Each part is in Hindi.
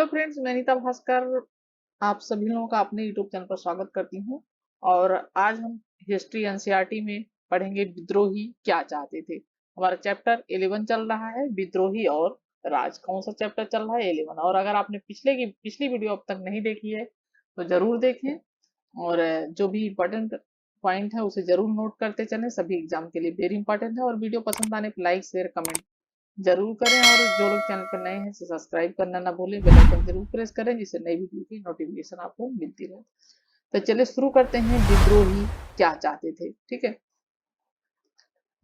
हेलो फ्रेंड्स, मैं नीता भास्कर आप सभी लोगों का अपने यूट्यूब चैनल पर स्वागत करती हूँ। और आज हम हिस्ट्री एनसीईआरटी में पढ़ेंगे विद्रोही क्या चाहते थे। हमारा चैप्टर 11 चल रहा है, विद्रोही और राज। कौन सा चैप्टर चल रहा है? 11। और अगर आपने पिछली वीडियो अब तक नहीं देखी है तो जरूर देखें, और जो भी इम्पोर्टेंट पॉइंट है उसे जरूर नोट करते चलें। सभी एग्जाम के लिए वेरी इंपॉर्टेंट है। और वीडियो पसंद आने पर लाइक शेयर कमेंट जरूर करें, और जो लोग चैनल पर नए हैं इसे सब्सक्राइब करना ना भूलें। बेल आइकन जरूर प्रेस करें जिससे नई वीडियो की नोटिफिकेशन आपको मिलती रहे। तो चलिए शुरू करते हैं, विद्रोही क्या चाहते थे। ठीक है,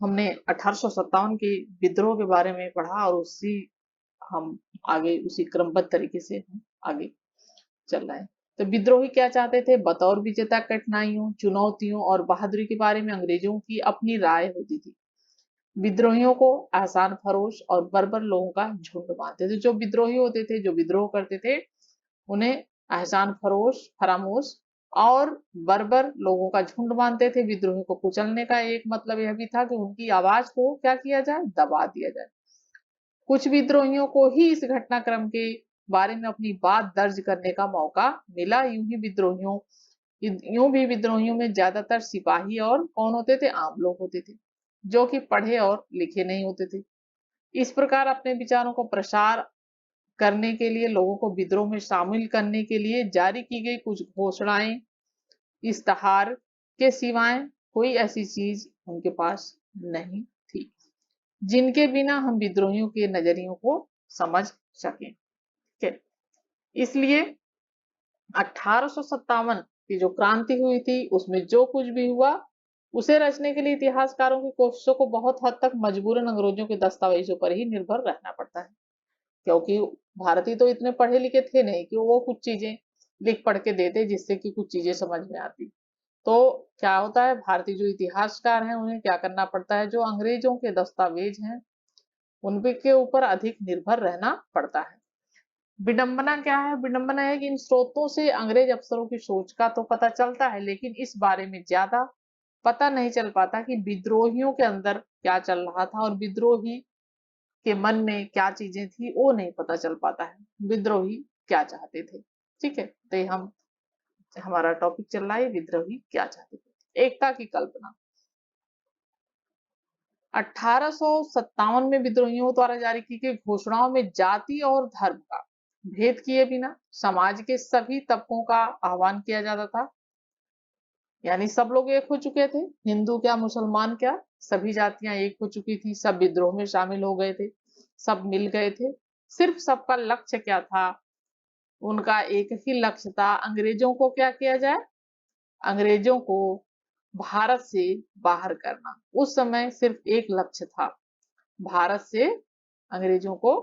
हमने 1857 के विद्रोह के बारे में पढ़ा और हम आगे उसी क्रमबद्ध तरीके से हम आगे चल रहे हैं। तो विद्रोही क्या चाहते थे? बतौर विजेता कठिनाइयों, चुनौतियों और बहादुरी के बारे में अंग्रेजों की अपनी राय होती थी। विद्रोहियों को आसान फरोश और बर्बर लोगों का झुंड मानते थे। जो विद्रोही होते थे, जो विद्रोह करते थे, उन्हें आसान फरामोश और बर्बर लोगों का झुंड मानते थे। विद्रोही को कुचलने का एक मतलब यह भी था कि उनकी आवाज को क्या किया जाए? दबा दिया जाए। कुछ विद्रोहियों को ही इस घटनाक्रम के बारे में अपनी बात दर्ज करने का मौका मिला। यूं भी विद्रोहियों में ज्यादातर सिपाही और कौन होते थे? आम लोग होते थे, जो कि पढ़े और लिखे नहीं होते थे। इस प्रकार अपने विचारों को प्रसार करने के लिए, लोगों को विद्रोह में शामिल करने के लिए जारी की गई कुछ घोषणाएं, इश्तहार के सिवाय कोई ऐसी चीज उनके पास नहीं थी जिनके बिना हम विद्रोहियों के नजरियों को समझ सकें। ठीक है, इसलिए 1857 की जो क्रांति हुई थी उसमें जो कुछ भी हुआ उसे रचने के लिए इतिहासकारों की कोशिशों को बहुत हद तक मजबूरन अंग्रेजों के दस्तावेजों पर ही निर्भर रहना पड़ता है। क्योंकि भारतीय तो इतने पढ़े लिखे थे नहीं कि वो कुछ चीजें लिख पढ़ के देते जिससे कि कुछ चीजें समझ में आती। तो क्या होता है, भारतीय जो इतिहासकार हैं उन्हें क्या करना पड़ता है? जो अंग्रेजों के दस्तावेज हैं उनके के ऊपर अधिक निर्भर रहना पड़ता है। विडंबना क्या है? विडंबना है कि इन स्रोतों से अंग्रेज अफसरों की सोच का तो पता चलता है, लेकिन इस बारे में ज्यादा पता नहीं चल पाता कि विद्रोहियों के अंदर क्या चल रहा था और विद्रोही के मन में क्या चीजें थी, वो नहीं पता चल पाता है। विद्रोही क्या चाहते थे? ठीक है, तो ये हमारा टॉपिक चल रहा है, विद्रोही क्या चाहते थे। एकता की कल्पना। 1857 में विद्रोहियों द्वारा जारी की गई घोषणाओं में जाति और धर्म का भेद किए बिना समाज के सभी तबकों का आह्वान किया जाता था। यानी सब लोग एक हो चुके थे, हिंदू क्या मुसलमान क्या, सभी जातियां एक हो चुकी थी, सब विद्रोह में शामिल हो गए थे, सब मिल गए थे। सिर्फ सबका लक्ष्य क्या था? उनका एक ही लक्ष्य था, अंग्रेजों को क्या किया जाए? अंग्रेजों को भारत से बाहर करना। उस समय सिर्फ एक लक्ष्य था, भारत से अंग्रेजों को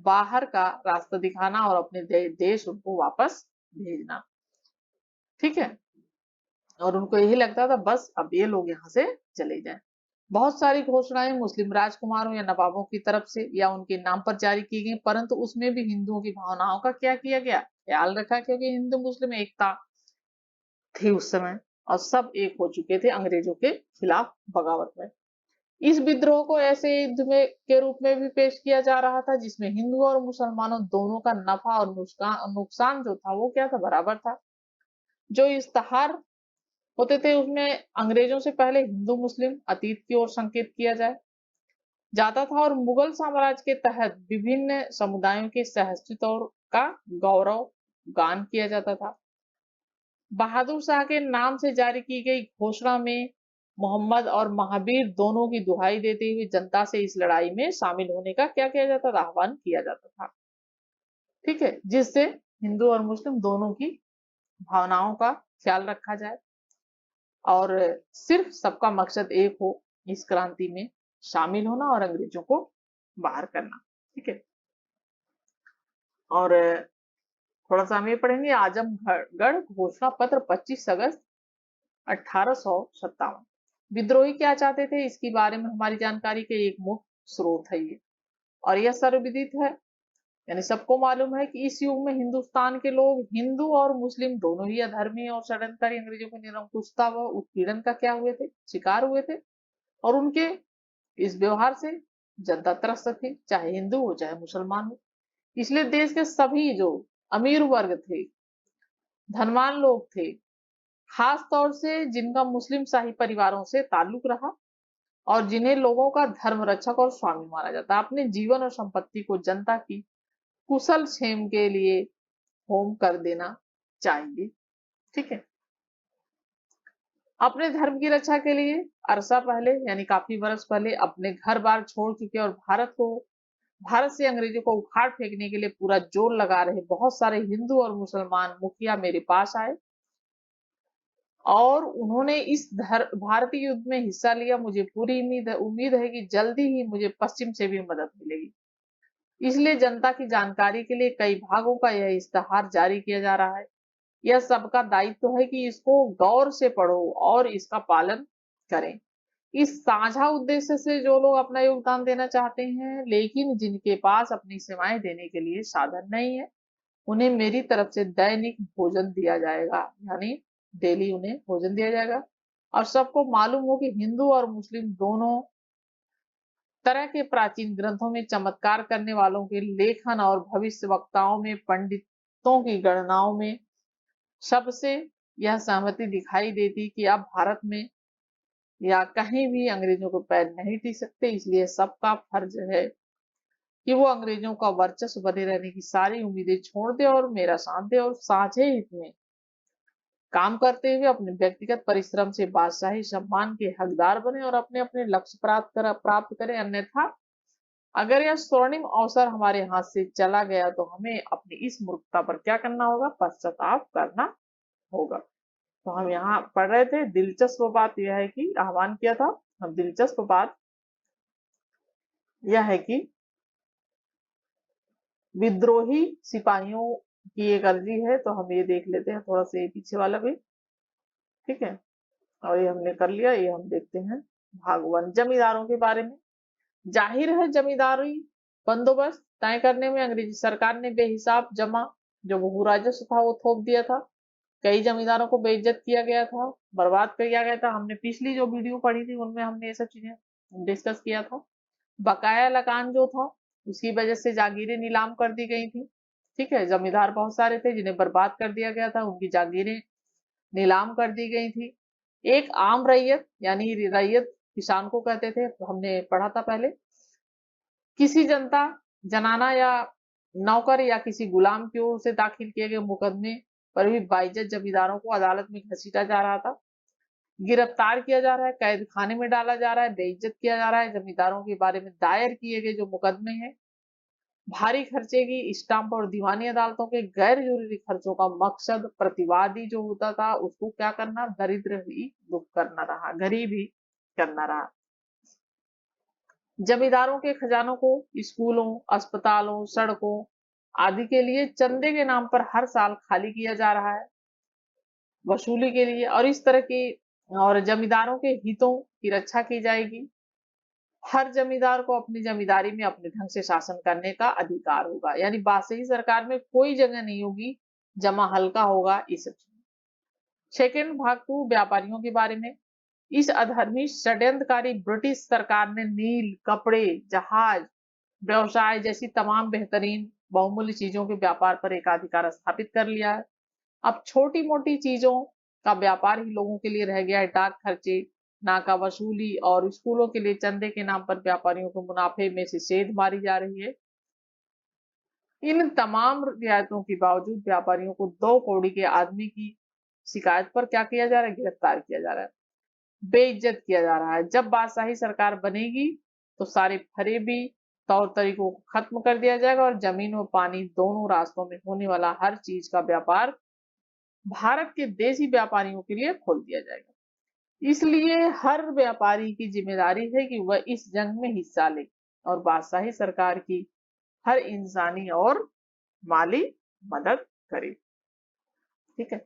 बाहर का रास्ता दिखाना और अपने देश उनको वापस भेजना। ठीक है, और उनको यही लगता था बस अब ये लोग यहाँ से चले जाएं। बहुत सारी घोषणाएं मुस्लिम राजकुमारों या नवाबों की तरफ से या उनके नाम पर जारी की गई, परंतु उसमें भी हिंदुओं की भावनाओं का क्या किया गया? ख्याल रखा, क्योंकि हिंदू मुस्लिम एकता थी उस समय और सब एक हो चुके थे अंग्रेजों के खिलाफ बगावत में। इस विद्रोह को ऐसे युद्ध में के रूप में भी पेश किया जा रहा था जिसमें हिंदुओं और मुसलमानों दोनों का नफा और नुकसान जो था वो क्या था? बराबर था। जो इश्तहार होते थे उसमें अंग्रेजों से पहले हिंदू मुस्लिम अतीत की ओर संकेत किया जाता था और मुगल साम्राज्य के तहत विभिन्न समुदायों के सहअस्तित्व का गौरव गान किया जाता था। बहादुर शाह के नाम से जारी की गई घोषणा में मोहम्मद और महावीर दोनों की दुहाई देते हुए जनता से इस लड़ाई में शामिल होने का क्या किया जाता था? आह्वान किया जाता था। ठीक है, जिससे हिंदू और मुस्लिम दोनों की भावनाओं का ख्याल रखा जाए और सिर्फ सबका मकसद एक हो, इस क्रांति में शामिल होना और अंग्रेजों को बाहर करना। ठीक है, और थोड़ा सा हम ये पढ़ेंगे, आजमगढ़ घोषणा पत्र 25 अगस्त 1857। विद्रोही क्या चाहते थे इसके बारे में हमारी जानकारी के एक मुख्य स्रोत है ये, और यह सर्वविदित है। यानी सबको मालूम है कि इस युग में हिंदुस्तान के लोग, हिंदू और मुस्लिम दोनों ही अधर्मी और षड्यंत्रकारी अंग्रेजों के निरंकुशता व उत्पीड़न का क्या हुए थे? शिकार हुए थे। और उनके इस व्यवहार से जनता त्रस्त थी, चाहे हिंदू हो चाहे मुसलमान हो। इसलिए देश के सभी जो अमीर वर्ग थे, धनवान लोग थे, खास तौर से जिनका मुस्लिम शाही परिवारों से ताल्लुक रहा और जिन्हें लोगों का धर्म रक्षक और स्वामी माना जाता। अपने जीवन और संपत्ति को जनता की कुशल क्षेम के लिए होम कर देना चाहिए। ठीक है। अपने धर्म की रक्षा के लिए अरसा पहले यानी काफी वर्ष पहले अपने घर बार छोड़ चुके और भारत से अंग्रेजों को उखाड़ फेंकने के लिए पूरा जोर लगा रहे बहुत सारे हिंदू और मुसलमान मुखिया मेरे पास आए और उन्होंने इस भारतीय युद्ध में हिस्सा लिया। मुझे पूरी उम्मीद है कि जल्दी ही मुझे पश्चिम से भी मदद मिलेगी। इसलिए जनता की जानकारी के लिए कई भागों का यह इश्तेहार जारी किया जा रहा है। यह सबका दायित्व है कि इसको गौर से पढ़ो और इसका पालन करें। इस साझा उद्देश्य से जो लोग अपना योगदान देना चाहते हैं लेकिन जिनके पास अपनी सेवाएं देने के लिए साधन नहीं है, उन्हें मेरी तरफ से दैनिक भोजन दिया जाएगा, यानी डेली उन्हें भोजन दिया जाएगा। और सबको मालूम हो कि हिंदू और मुस्लिम दोनों तरह के प्राचीन ग्रंथों में चमत्कार करने वालों के लेखन और भविष्य वक्ताओं में पंडितों की गणनाओं में सबसे यह सहमति दिखाई देती कि अब भारत में या कहीं भी अंग्रेजों को पैर नहीं टिक सकते। इसलिए सबका फर्ज है कि वो अंग्रेजों का वर्चस्व बने रहने की सारी उम्मीदें छोड़ दे और मेरा साथ दे और साझे हित में काम करते हुए अपने व्यक्तिगत परिश्रम से बादशाही सम्मान के हकदार बने और अपने अपने लक्ष्य प्राप्त करें। अन्यथा अगर यह स्वर्णिम अवसर हमारे हाथ से चला गया तो हमें अपनी इस मूर्खता पर क्या करना होगा? पश्चाताप करना होगा। तो हम यहाँ पढ़ रहे थे, दिलचस्प बात यह है कि आह्वान किया था। अब दिलचस्प बात यह है कि विद्रोही सिपाहियों की एक अर्जी है, तो हम ये देख लेते हैं थोड़ा सा पीछे वाला भी। ठीक है, और ये हमने कर लिया। ये हम देखते हैं भागवन जमींदारों के बारे में। जाहिर है जमींदारी बंदोबस्त तय करने में अंग्रेजी सरकार ने बेहिसाब जमा जो भू राजस्व था वो थोप दिया था। कई जमींदारों को बेइज्जत किया गया था, बर्बाद किया गया था। हमने पिछली जो वीडियो पढ़ी थी उनमें हमने ये सब चीजें डिस्कस किया था। बकाया लगान जो था उसकी वजह से जागीरें नीलाम कर दी गई थी। ठीक है, जमींदार बहुत सारे थे जिन्हें बर्बाद कर दिया गया था, उनकी जागीरें नीलाम कर दी गई थी। एक आम रैयत यानी रैयत किसान को कहते थे, हमने पढ़ा था पहले। किसी जनता जनाना या नौकर या किसी गुलाम की ओर से दाखिल किए गए मुकदमे पर भी बाइज्जत जमींदारों को अदालत में घसीटा जा रहा था, गिरफ्तार किया जा रहा है, कैद खाने में डाला जा रहा है, बेइज्जत किया जा रहा है। जमींदारों के बारे में दायर किए गए जो मुकदमे हैं भारी खर्चे की स्टाम्प और दीवानी अदालतों के गैर जरूरी खर्चों का मकसद प्रतिवादी जो होता था उसको क्या करना? दरिद्र ही दुख करना रहा, गरीब ही करना रहा। जमींदारों के खजानों को स्कूलों, अस्पतालों, सड़कों आदि के लिए चंदे के नाम पर हर साल खाली किया जा रहा है वसूली के लिए, और इस तरह की और जमींदारों के हितों की रक्षा की जाएगी। हर जमींदार को अपनी जमींदारी में अपने ढंग से शासन करने का अधिकार होगा, यानी बादशाही सरकार में कोई जगह नहीं होगी जमा हल्का होगा इस सब चीज। सेकेंड भाग 2 व्यापारियों के बारे में। इस अधर्मी षड्यंत्रकारी ब्रिटिश सरकार ने नील, कपड़े, जहाज व्यवसाय जैसी तमाम बेहतरीन बहुमूल्य चीजों के व्यापार पर एकाधिकार स्थापित कर लिया है। अब छोटी मोटी चीजों का व्यापार ही लोगों के लिए रह गया है। डाक खर्चे, नाका वसूली और स्कूलों के लिए चंदे के नाम पर व्यापारियों को मुनाफे में से सेध मारी जा रही है। इन तमाम रियायतों के बावजूद व्यापारियों को 2 कौड़ी के आदमी की शिकायत पर क्या किया जा रहा है? गिरफ्तार किया जा रहा है, बेइज्जत किया जा रहा है। जब बादशाही सरकार बनेगी तो सारे फरेबी तौर तरीकों को खत्म कर दिया जाएगा और जमीन और पानी दोनों रास्तों में होने वाला हर चीज का व्यापार भारत के देसी व्यापारियों के लिए खोल दिया जाएगा। इसलिए हर व्यापारी की जिम्मेदारी है कि वह इस जंग में हिस्सा ले और बादशाही सरकार की हर इंसानी और माली मदद करे। ठीक है।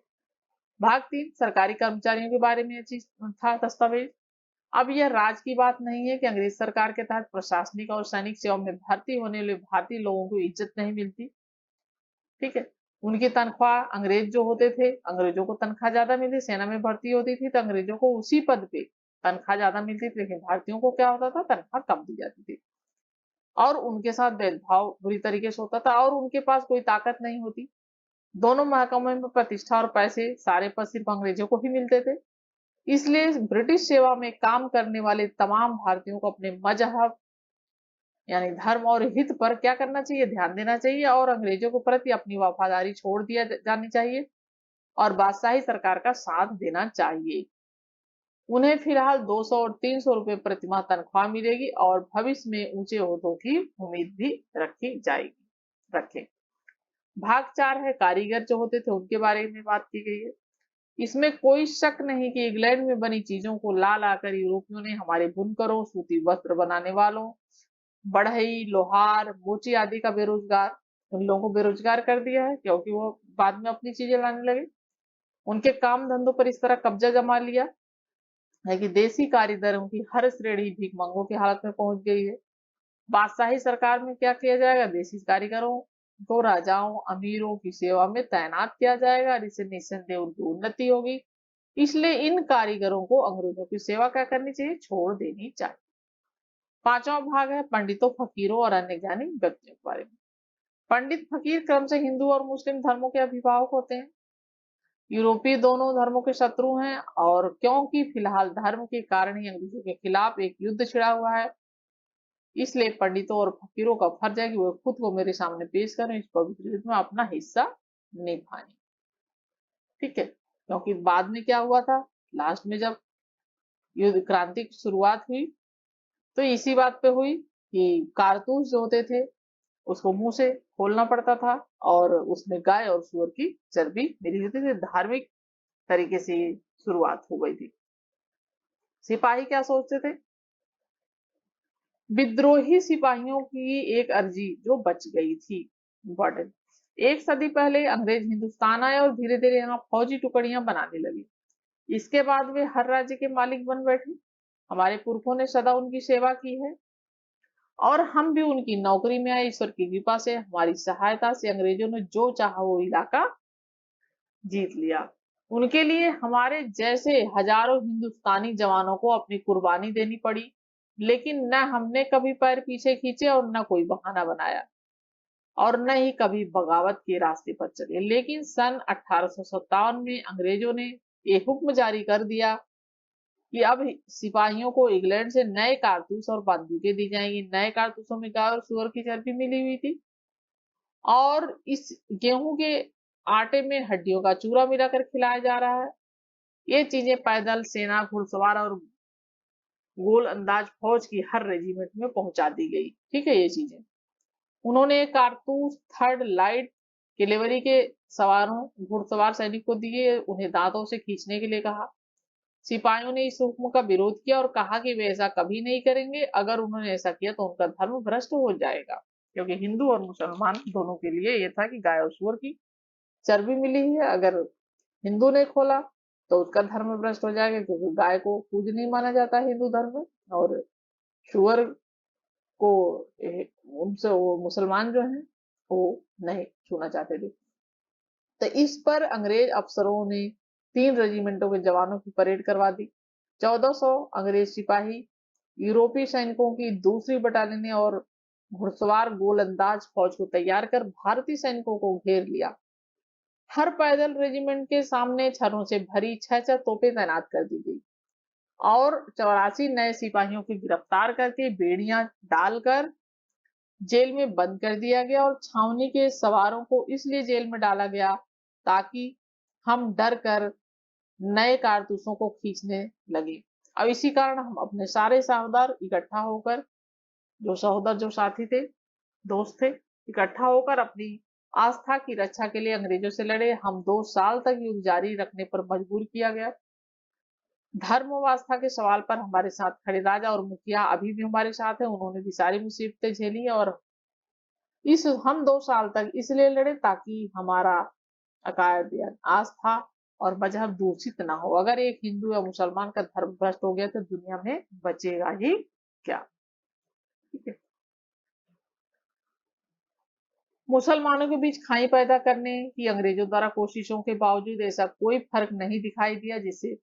भाग 3 सरकारी कर्मचारियों के बारे में चीज था दस्तावेज। अब यह राज की बात नहीं है कि अंग्रेज सरकार के तहत प्रशासनिक और सैनिक सेवा में भर्ती होने वाले भारतीय लोगों को इज्जत नहीं मिलती। ठीक है, उनकी तनख्वाह अंग्रेज जो होते थे, अंग्रेजों को तनख्वाह ज्यादा मिलती, सेना में भर्ती होती थी तो अंग्रेजों को उसी पद पे तनख्वाह ज्यादा मिलती थी, लेकिन भारतीयों को क्या होता था? तनख्वाह कम दी जाती थी और उनके साथ भेदभाव बुरी तरीके से होता था और उनके पास कोई ताकत नहीं होती। दोनों महकमों में प्रतिष्ठा और पैसे सारे पद सिर्फ अंग्रेजों को ही मिलते थे। इसलिए ब्रिटिश सेवा में काम करने वाले तमाम भारतीयों को अपने मजहब यानी धर्म और हित पर क्या करना चाहिए, ध्यान देना चाहिए और अंग्रेजों के प्रति अपनी वफादारी छोड़ दिया जानी चाहिए और बादशाही सरकार का साथ देना चाहिए। उन्हें फिलहाल 200 और 300 रुपए प्रतिमाह तनख्वाह मिलेगी और भविष्य में ऊंचे ओहदों की उम्मीद भी रखी जाएगी। रखें। भाग 4 है कारीगर जो होते थे उनके बारे में बात की गई है। इसमें कोई शक नहीं कि इंग्लैंड में बनी चीजों को ला लाकर यूरोपियों ने हमारे बुनकरों, सूती वस्त्र बनाने वालों, बढ़ई, लोहार, मोची आदि का बेरोजगार उन लोगों को बेरोजगार कर दिया है, क्योंकि वो बाद में अपनी चीजें लाने लगे। उनके काम धंधों पर इस तरह कब्जा जमा लिया है कि देसी कारीगरों की हर श्रेणी भीखमंगों की हालत में पहुंच गई है। बादशाही सरकार में क्या किया जाएगा, देसी कारीगरों को राजाओं, अमीरों की सेवा में तैनात किया जाएगा और इससे निस्संदेह उनकी उन्नति होगी। इसलिए इन कारीगरों को अंग्रेजों की सेवा क्या करनी चाहिए, छोड़ देनी चाहिए। पांचवा भाग है पंडितों, फकीरों और अन्य ज्ञानी व्यक्तियों के बारे में। पंडित फकीर क्रम से हिंदू और मुस्लिम धर्मों के अभिभावक होते हैं। यूरोपीय दोनों धर्मों के शत्रु हैं और क्योंकि फिलहाल धर्म के कारण ही अंग्रेजों के खिलाफ एक युद्ध छिड़ा हुआ है, इसलिए पंडितों और फकीरों का फर्ज है कि वे खुद को मेरे सामने पेश करें, इस पवित्र युद्ध में अपना हिस्सा निभाएं। ठीक है, क्योंकि बाद में क्या हुआ था, लास्ट में जब युद्ध क्रांति की शुरुआत हुई तो इसी बात पे हुई कि कारतूस जो होते थे उसको मुंह से खोलना पड़ता था और उसमें गाय और सुअर की चर्बी मिली होती थी। धार्मिक तरीके से शुरुआत हो गई थी। सिपाही क्या सोचते थे, विद्रोही सिपाहियों की एक अर्जी जो बच गई थी, इम्पोर्टेंट। एक सदी पहले अंग्रेज हिंदुस्तान आए और धीरे धीरे यहाँ फौजी टुकड़ियां बनाने लगी। इसके बाद वे हर राज्य के मालिक बन बैठे। हमारे पुरखों ने सदा उनकी सेवा की है और हम भी उनकी नौकरी में आए। ईश्वर की कृपा से, हमारी सहायता से अंग्रेजों ने जो चाहा वो इलाका जीत लिया। उनके लिए हमारे जैसे हजारों हिंदुस्तानी जवानों को अपनी कुर्बानी देनी पड़ी, लेकिन न हमने कभी पैर पीछे खींचे और न कोई बहाना बनाया और न ही कभी बगावत के रास्ते पर चले। लेकिन सन 1857 में अंग्रेजों ने एक हुक्म जारी कर दिया कि अब सिपाहियों को इंग्लैंड से नए कारतूस और बंदूकें दी जाएंगी। नए कारतूसों में गाय और सुअर की चर्बी मिली हुई थी और इस गेहूं के आटे में हड्डियों का चूरा मिलाकर खिलाया जा रहा है। ये चीजें पैदल सेना, घुड़सवार और गोल अंदाज फौज की हर रेजिमेंट में पहुंचा दी गई। ठीक है, ये चीजें उन्होंने कारतूस थर्ड लाइट कैवेलरी के सवारों, घुड़सवार सैनिक को दिए, उन्हें दांतों से खींचने के लिए कहा। सिपाहियों ने इस हुक्म का विरोध किया और कहा कि वे ऐसा कभी नहीं करेंगे। अगर उन्होंने ऐसा किया तो उनका धर्म भ्रष्ट हो जाएगा, क्योंकि हिंदू और मुसलमान दोनों के लिए ये था कि गाय और सुअर की चर्बी मिली है, अगर हिंदू ने खोला तो उसका धर्म भ्रष्ट हो जाएगा, क्योंकि गाय को पूज्य नहीं माना जाता हिंदू धर्म में और सुअर को उनसे वो मुसलमान जो है वो नहीं छूना चाहते थे। तो इस पर अंग्रेज अफसरों ने 3 रेजिमेंटों के जवानों की परेड करवा दी। 1400 अंग्रेज सिपाही यूरोपीय सैनिकों की दूसरी बटालियन और घुड़सवार गोलंदाज फौज को तैयार कर भारतीय सैनिकों को घेर लिया। हर पैदल रेजिमेंट के सामने छर्रों से भरी 6 तोपें तैनात कर दी गई और 84 नए सिपाहियों की गिरफ्तार करके बेड़ियां डालकर जेल में बंद कर दिया गया और छावनी के सवारों को इसलिए जेल में डाला गया ताकि हम डर कर नए कारतूसों को खींचने लगे। अब इसी कारण हम अपने सारे सहोदर इकट्ठा होकर, जो सहोदर जो साथी थे, दोस्त थे, इकट्ठा होकर अपनी आस्था की रक्षा के लिए अंग्रेजों से लड़े। हम 2 साल तक युद्ध जारी रखने पर मजबूर किया गया। धर्म व आस्था के सवाल पर हमारे साथ खड़े राजा और मुखिया अभी भी हमारे साथ है। उन्होंने भी सारी मुसीबतें झेली और हम 2 साल तक इसलिए लड़े ताकि हमारा अकायद या आस्था और मजहब दूषित ना हो। अगर एक हिंदू या मुसलमान का धर्म भ्रष्ट हो गया तो दुनिया में बचेगा ही क्या। ठीक है, मुसलमानों के बीच खाई पैदा करने की अंग्रेजों द्वारा कोशिशों के बावजूद ऐसा कोई फर्क नहीं दिखाई दिया, जिससे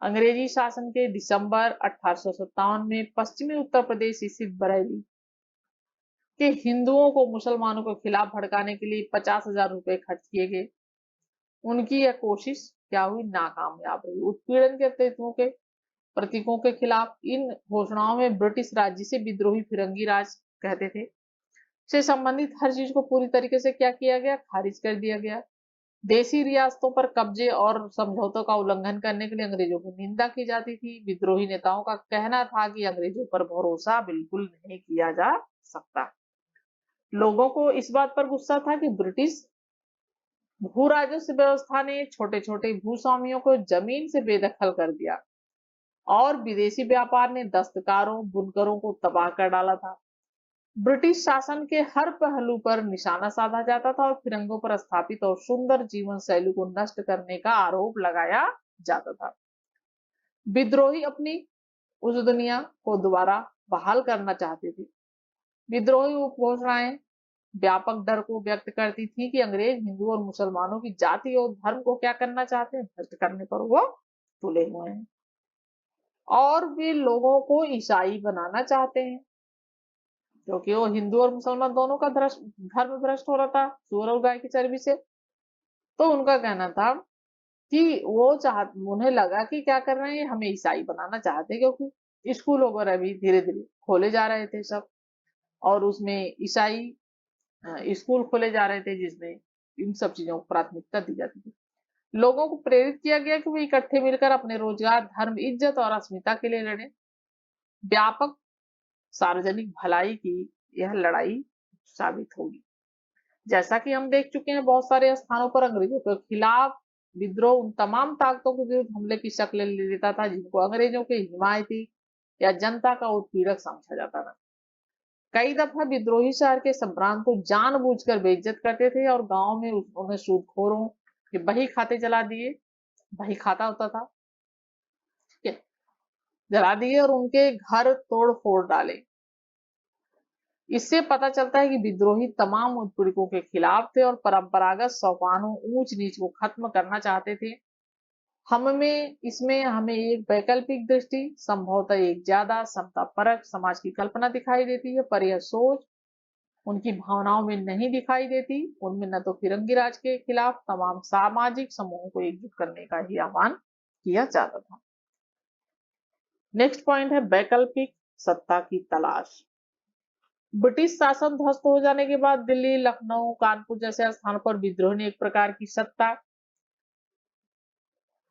अंग्रेजी शासन के दिसंबर 1857 में पश्चिमी उत्तर प्रदेश स्थित बरेली कि हिंदुओं को मुसलमानों के खिलाफ भड़काने के लिए 50,000 रुपए खर्च किए गए। उनकी यह कोशिश क्या हुई, नाकामयाब रही। उत्पीड़न के तत्वों के प्रतीकों के खिलाफ इन घोषणाओं में ब्रिटिश राज्य से विद्रोही फिरंगी राज कहते थे से संबंधित हर चीज को पूरी तरीके से क्या किया गया, खारिज कर दिया गया। देसी रियासतों पर कब्जे और समझौतों का उल्लंघन करने के लिए अंग्रेजों की निंदा की जाती थी। विद्रोही नेताओं का कहना था कि अंग्रेजों पर भरोसा बिल्कुल नहीं किया जा सकता। लोगों को इस बात पर गुस्सा था कि ब्रिटिश भू राजस्व व्यवस्था ने छोटे छोटे भूस्वामियों को जमीन से बेदखल कर दिया और विदेशी व्यापार ने दस्तकारों बुनकरों को तबाह कर डाला था। ब्रिटिश शासन के हर पहलू पर निशाना साधा जाता था और फिरंगों पर स्थापित और सुंदर जीवन शैली को नष्ट करने का आरोप लगाया जाता था। विद्रोही अपनी उस दुनिया को दोबारा बहाल करना चाहते थे। विद्रोही घोषणाएं व्यापक डर को व्यक्त करती थी कि अंग्रेज हिंदू और मुसलमानों की जाति और धर्म को क्या करना चाहते हैं, नष्ट करने पर वो तुले हुए हैं और वे लोगों को ईसाई बनाना चाहते हैं, क्योंकि वो हिंदू और मुसलमान दोनों का धर्म भ्रष्ट हो रहा था सूअर और गाय की चर्बी से। तो उनका कहना था कि उन्हें लगा कि क्या कर रहे हैं, हमें ईसाई बनाना चाहते हैं, क्योंकि स्कूल वगैरह भी धीरे धीरे खोले जा रहे थे सब, और उसमें ईसाई स्कूल खोले जा रहे थे जिसमें इन सब चीजों को प्राथमिकता दी जाती थी। लोगों को प्रेरित किया गया कि वे इकट्ठे मिलकर अपने रोजगार, धर्म, इज्जत और अस्मिता के लिए लड़ें। व्यापक सार्वजनिक भलाई की यह लड़ाई साबित होगी। जैसा कि हम देख चुके हैं, बहुत सारे स्थानों पर अंग्रेजों के खिलाफ विद्रोह उन तमाम ताकतों के विरुद्ध हमले की शक्ल ले लेता था जिनको अंग्रेजों के हिमायती या जनता का उत्पीड़क समझा जाता था। कई दफा विद्रोही शहर के संभ्रांत को जानबूझकर बेइज्जत करते थे और गांव में उन्हें सूदखोरों के बही खाते जला दिए, बही खाता होता था, जला दिए और उनके घर तोड़ फोड़ डाले। इससे पता चलता है कि विद्रोही तमाम उत्पीड़कों के खिलाफ थे और परंपरागत सोपानों, ऊंच नीच को खत्म करना चाहते थे। हमें एक वैकल्पिक दृष्टि, संभवतः एक ज्यादा समतापरक समाज की कल्पना दिखाई देती है, पर यह सोच उनकी भावनाओं में नहीं दिखाई देती। उनमें न तो फिरंगी राज के खिलाफ तमाम सामाजिक समूहों को एकजुट करने का ही आह्वान किया जाता था। नेक्स्ट पॉइंट है वैकल्पिक सत्ता की तलाश। ब्रिटिश शासन ध्वस्त हो जाने के बाद दिल्ली, लखनऊ, कानपुर जैसे स्थानों पर विद्रोह ने एक प्रकार की सत्ता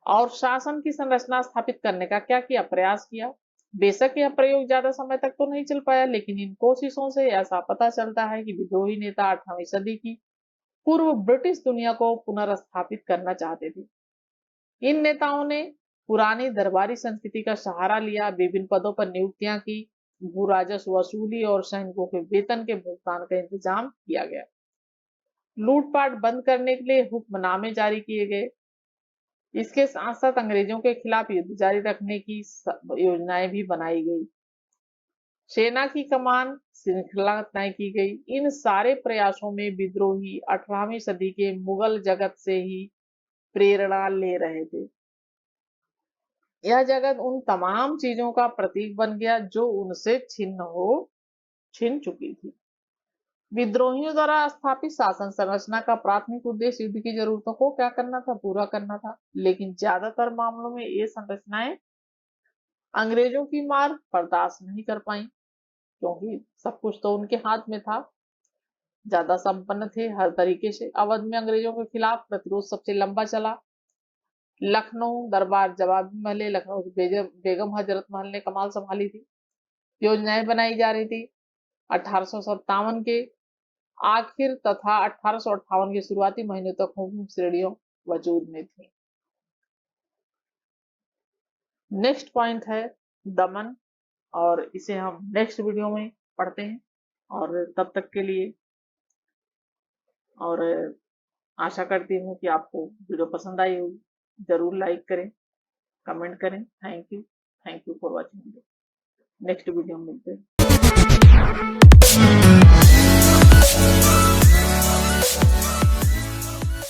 और शासन की संरचना स्थापित करने का क्या किया, प्रयास किया। बेशक यह प्रयोग ज्यादा समय तक तो नहीं चल पाया, लेकिन इन कोशिशों से ऐसा पता चलता है कि विद्रोही नेता 18वीं सदी की पूर्व ब्रिटिश दुनिया को पुनर्स्थापित करना चाहते थे। इन नेताओं ने पुरानी दरबारी संस्कृति का सहारा लिया, विभिन्न पदों पर नियुक्तियां की, भू राजस्व वसूली और सैनिकों के वेतन के भुगतान का इंतजाम किया गया। लूटपाट बंद करने के लिए हुक्मनामे जारी किए गए। इसके साथ साथ अंग्रेजों के खिलाफ युद्ध जारी रखने की योजनाएं भी बनाई गई। सेना की कमान श्रृंखला तय की गई। इन सारे प्रयासों में विद्रोही 18वीं सदी के मुगल जगत से ही प्रेरणा ले रहे थे। यह जगत उन तमाम चीजों का प्रतीक बन गया जो उनसे छिन चुकी थी। विद्रोहियों द्वारा स्थापित शासन संरचना का प्राथमिक उद्देश्य युद्ध की जरूरतों को क्या करना था, पूरा करना था, लेकिन ज्यादातर मामलों में ये संरचनाएं अंग्रेजों की मार बर्दाश्त नहीं कर पाई, क्योंकि सब कुछ तो उनके हाथ में था, ज्यादा संपन्न थे हर तरीके से। अवध में अंग्रेजों के खिलाफ प्रतिरोध सबसे लंबा चला। लखनऊ दरबार जवाबी महल, लखनऊ बेगम हजरत महल ने कमाल संभाली थी। योजनाएं बनाई जा रही थी। 1857 के आखिर तथा 1858 के शुरुआती महीनों तक हुकुम श्रेणियों वजूद में थी। नेक्स्ट पॉइंट है दमन, और इसे हम नेक्स्ट वीडियो में पढ़ते हैं। और तब तक के लिए, और आशा करती हूँ कि आपको वीडियो पसंद आई होगी। जरूर लाइक करें, कमेंट करें। Thank you for watching. Next video में मिलते हैं।